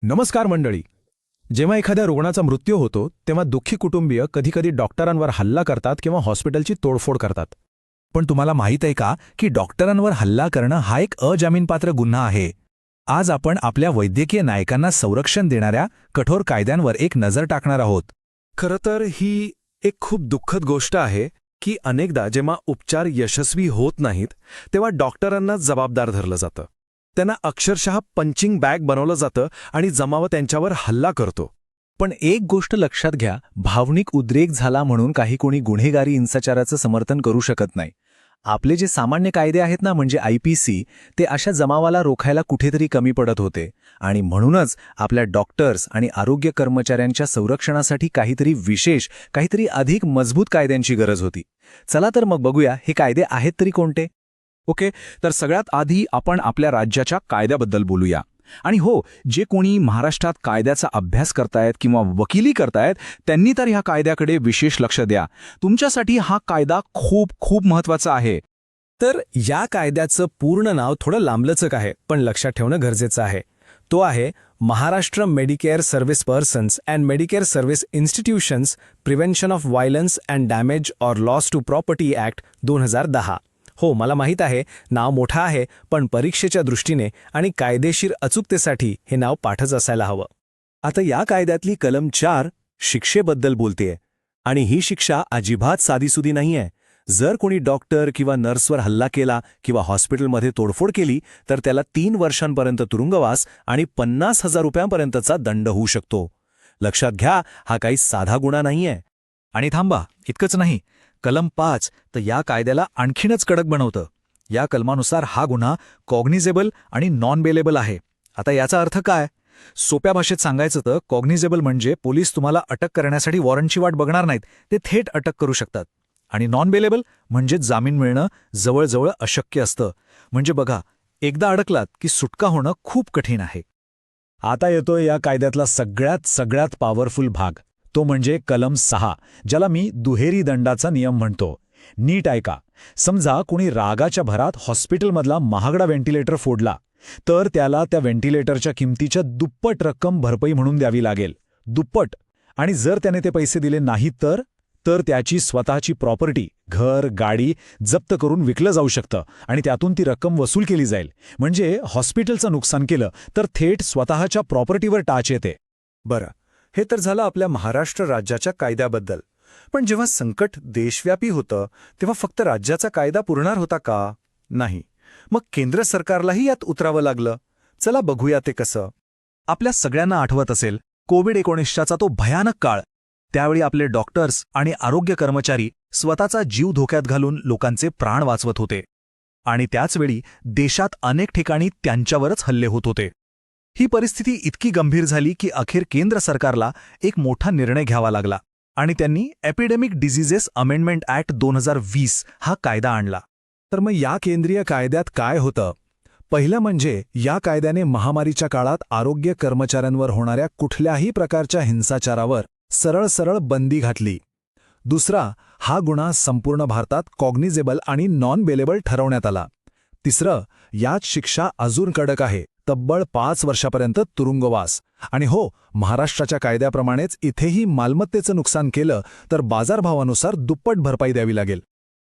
नमस्कार मंडळी. जेव्हा एखाद्या रुग्णाचा मृत्यू होतो तेव्हा दुःखी कुटुंबीय कधीकधी डॉक्टरांवर हल्ला करतात किंवा हॉस्पिटलची तोडफोड करतात. पण तुम्हाला माहीत आहे का की डॉक्टरांवर हल्ला करणं हा एक अजामीनपात्र गुन्हा आहे. आज आपण आपल्या वैद्यकीय नायकांना संरक्षण देणाऱ्या कठोर कायद्यांवर एक नजर टाकणार आहोत. खरं तर ही एक खूप दुःखद गोष्ट आहे की अनेकदा जेव्हा उपचार यशस्वी होत नाहीत तेव्हा डॉक्टरांना जबाबदार धरलं जातं. त्यांना अक्षरशः पंचिंग बॅग बनवलं जातं आणि जमाव त्यांच्यावर हल्ला करतो. पण एक गोष्ट लक्षात घ्या, भावनिक उद्रेक झाला म्हणून काही कोणी गुन्हेगारी हिंसाचाराचं समर्थन करू शकत नाही. आपले जे सामान्य कायदे आहेत ना, म्हणजे IPC, ते अशा जमावाला रोखायला कुठेतरी कमी पडत होते. आणि म्हणूनच आपल्या डॉक्टर्स आणि आरोग्य कर्मचाऱ्यांच्या संरक्षणासाठी काहीतरी विशेष, काहीतरी अधिक मजबूत कायद्यांची गरज होती. चला तर मग बघूया हे कायदे आहेत तरी कोणते. ओके, तर सगळ्यात आधी आपण आपल्या राज्याच्या कायद्याबद्दल बोलूया. आणि हो, जे कोणी महाराष्ट्रात कायद्याचा अभ्यास करतायत किंवा वकिली करतायत त्यांनी तर ह्या कायद्याकडे विशेष लक्ष द्या. तुमच्यासाठी हा कायदा खूप खूप महत्त्वाचा आहे. तर या कायद्याचं पूर्ण नाव थोडं लांबलचक आहे, पण लक्षात ठेवणं गरजेचं आहे. तो आहे Maharashtra medicare service persons and medicare service institutions prevention of violence and damage or loss to property act 2010. हो, मला माहीत आहे नाव मोठं आहे, पण परीक्षेच्या दृष्टीने आणि कायदेशीर अचूकतेसाठी हे नाव पाठच असायला हवं. आता या कायद्यातली कलम 4 शिक्षेबद्दल बोलतेय. आणि ही शिक्षा अजिबात साधीसुधी नाहीये. जर कोणी डॉक्टर किंवा नर्सवर हल्ला केला किंवा हॉस्पिटलमध्ये तोडफोड केली तर त्याला 3 वर्षांपर्यंत तुरुंगवास आणि 50,000 रुपयांपर्यंतचा दंड होऊ शकतो. लक्षात घ्या, हा काही साधा गुन्हा नाहीये. आणि थांबा, इतकंच नाही, कलम 5 तर या कायद्याला आणखीनच कडक बनवतं. या कलमानुसार हा गुन्हा कॉग्निझेबल आणि नॉन बेलेबल आहे. आता याचा अर्थ काय? सोप्या भाषेत सांगायचं तर कॉग्निझेबल म्हणजे पोलीस तुम्हाला अटक करण्यासाठी वॉरंटची वाट बघणार नाहीत, ते थेट अटक करू शकतात. आणि नॉन बेलेबल म्हणजे जामीन मिळणं जवळजवळ अशक्य असतं. म्हणजे बघा, एकदा अडकलात की सुटका होणं खूप कठीण आहे. आता येतोय या कायद्यातला सगळ्यात पॉवरफुल भाग, तो म्हणजे कलम 6, ज्याला मी दुहेरी दंडाचा नियम म्हणतो. नीट ऐका. समजा कोणी रागाच्या भरात हॉस्पिटलमधला महागडा व्हेंटिलेटर फोडला, तर त्याला त्या व्हेंटिलेटरच्या किमतीच्या दुप्पट रक्कम भरपाई म्हणून द्यावी लागेल. दुप्पट. आणि जर त्याने ते पैसे दिले नाहीत तर त्याची स्वतःची प्रॉपर्टी, घर, गाडी जप्त करून विकलं जाऊ शकतं आणि त्यातून ती रक्कम वसूल केली जाईल. म्हणजे हॉस्पिटलचं नुकसान केलं तर थेट स्वतःच्या प्रॉपर्टीवर टाच येते. बरं, हे तर झालं आपल्या महाराष्ट्र राज्याच्या कायद्याबद्दल. पण जेव्हा संकट देशव्यापी होतं तेव्हा फक्त राज्याचा कायदा पुरणार होता का? नाही. मग केंद्र सरकारलाही यात उतरावं लागलं. चला बघूया ते कसं. आपल्या सगळ्यांना आठवत असेल कोविड-19चा तो भयानक काळ. त्यावेळी आपले डॉक्टर्स आणि आरोग्य कर्मचारी स्वतःचा जीव धोक्यात घालून लोकांचे प्राण वाचवत होते. आणि त्याचवेळी देशात अनेक ठिकाणी त्यांच्यावरच हल्ले होत होते. ही परिस्थिती इतकी गंभीर झाली की अखेर केंद्र सरकारला एक मोठा निर्णय घ्यावा लागला आणि त्यांनी एपिडेमिक डिझीजेस अमेंडमेंट ॲक्ट 2020 हा कायदा आणला. तर मग या केंद्रीय कायद्यात काय होतं? पहिलं म्हणजे या कायद्याने महामारीच्या काळात आरोग्य कर्मचाऱ्यांवर होणाऱ्या कुठल्याही प्रकारच्या हिंसाचारावर सरळ बंदी घातली. दुसरा, हा गुन्हा संपूर्ण भारतात कॉग्निझेबल आणि नॉन बेलेबल ठरवण्यात आला. तिसरं, यात शिक्षा अजून कडक आहे, तब्बल 5 वर्षापर्यंत तुरुंगवास. आणि हो, महाराष्ट्राच्या कायद्याप्रमाणेच इथेही मालमत्तेचं नुकसान केलं तर बाजारभावानुसार दुप्पट भरपाई द्यावी लागेल.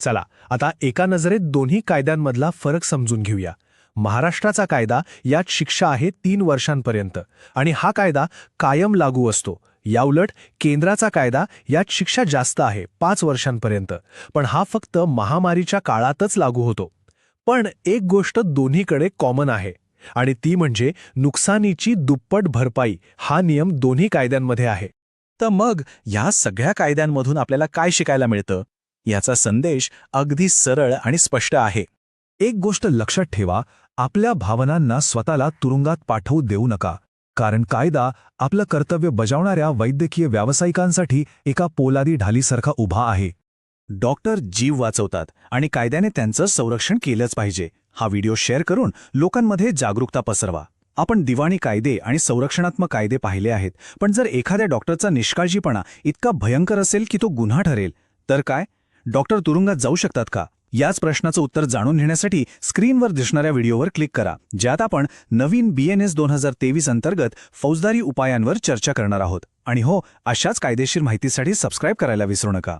चला आता एका नजरेत दोन्ही कायद्यांमधला फरक समजून घेऊया. महाराष्ट्राचा कायदा यात शिक्षा आहे 3 वर्षांपर्यंत आणि हा कायदा कायम लागू असतो. याउलट केंद्राचा कायदा यात शिक्षा जास्त आहे, 5 वर्षांपर्यंत, पण हा फक्त महामारीच्या काळातच लागू होतो. पण एक गोष्ट दोन्हीकडे कॉमन आहे आणि ती म्हणजे नुकसानीची दुप्पट भरपाई. हा नियम दोन्ही कायद्यांमध्ये आहे. तर मग या सगळ्या कायद्यांमधून आपल्याला काय शिकायला मिळतं? याचा संदेश अगदी सरळ आणि स्पष्ट आहे. एक गोष्ट लक्षात ठेवा, आपल्या भावनांना स्वतःला तुरुंगात पाठवू देऊ नका. कारण कायदा आपलं कर्तव्य बजावणाऱ्या वैद्यकीय व्यावसायिकांसाठी एका पोलादी ढालीसारखा उभा आहे. डॉक्टर जीव वाचवतात आणि कायद्याने त्यांचं संरक्षण केलंच पाहिजे. हा व्हिडिओ शेअर करून लोकांमध्ये जागरूकता पसरवा. आपण दिवाणी कायदे आणि संरक्षणात्मक कायदे पाहिले आहेत, पण जर एखाद्या डॉक्टरचा निष्काळजीपणा इतका भयंकर असेल की तो गुन्हा ठरेल, तर काय? डॉक्टर तुरुंगात जाऊ शकतात का? याच प्रश्नाचं उत्तर जाणून घेण्यासाठी स्क्रीनवर दिसणाऱ्या व्हिडिओवर क्लिक करा, ज्यात आपण नवीन BNS 2023 अंतर्गत फौजदारी उपायांवर चर्चा करणार आहोत. आणि हो, अशाच कायदेशीर माहितीसाठी सबस्क्राईब करायला विसरू नका.